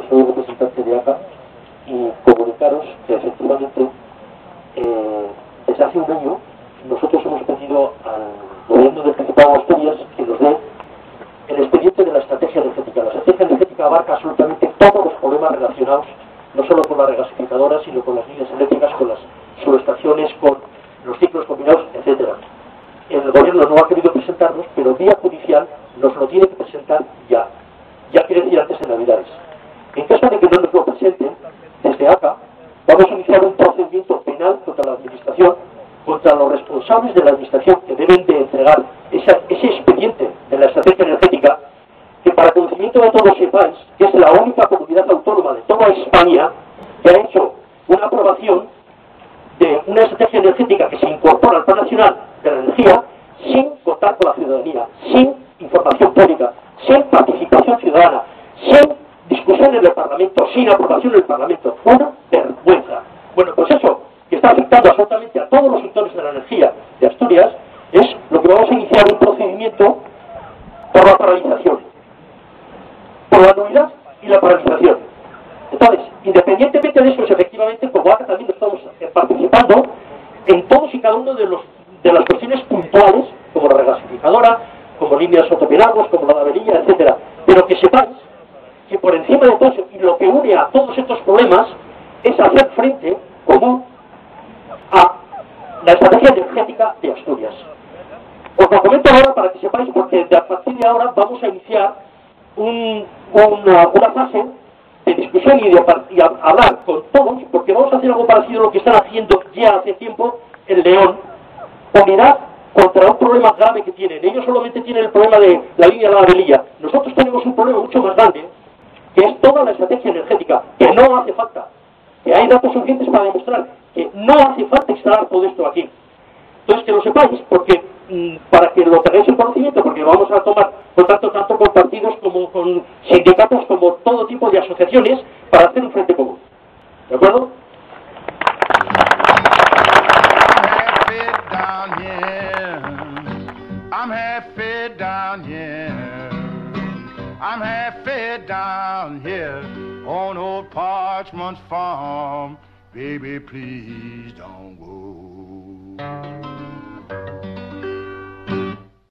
soy representante de ACA y comunicaros que efectivamente desde hace un año nosotros hemos pedido al gobierno del Principado de Asturias que nos dé el expediente de la estrategia energética. La estrategia energética abarca absolutamente todos los problemas relacionados no solo con las regasificadoras, sino con las líneas eléctricas, con las subestaciones, con los ciclos combinados, etcétera. El gobierno no ha querido presentarnos, pero vía judicial nos lo tiene que presentar ya. Ya quiere decir antes de Navidades. En caso de que no nos lo presenten, desde ACA vamos a iniciar un procedimiento penal contra la Administración, contra los responsables de la Administración que deben de entregar ese expediente de la estrategia energética, que para conocimiento de todos sepáis que es la única comunidad autónoma de toda España que ha hecho una aprobación de una estrategia energética que se incorpora al Plan Nacional de la Energía sin contar con la ciudadanía, sin información pública, sin participación ciudadana, sin discusión en el Parlamento, sin aprobación en el Parlamento. Una vergüenza. Bueno, pues eso, que está afectando absolutamente a todos los sectores de la energía de Asturias, es lo que vamos a iniciar un procedimiento por la paralización, por la nulidad y la paralización. Entonces, independientemente de eso, efectivamente, como ACA también estamos participando en todos y cada uno de las cuestiones puntuales, como la regasificadora, como líneas autopenagos, como la Avenida, etcétera. Pero que sepáis que por encima de todo eso, y lo que une a todos estos problemas, es hacer frente común a la estrategia energética de Asturias. Os lo comento ahora para que sepáis, porque a partir de ahora vamos a iniciar una fase de discusión y hablar con todos, porque vamos a hacer algo parecido a lo que están haciendo ya hace tiempo en León, unidad contra un problema grave que tienen. Ellos solamente tienen el problema de la línea de la Avelilla. Nosotros tenemos un problema mucho más grande, que es toda la estrategia energética, que no hace falta, que hay datos suficientes para demostrar que no hace falta instalar todo esto aquí. Entonces, que lo sepáis, porque para que lo tengáis en conocimiento, porque vamos a tomar contacto tanto con partidos como con sindicatos, como todo tipo de asociaciones, para hacer un frente común. ¿De acuerdo? I'm half-fed down here. I'm half-fed down here on old Parchment's farm. Baby, please don't go.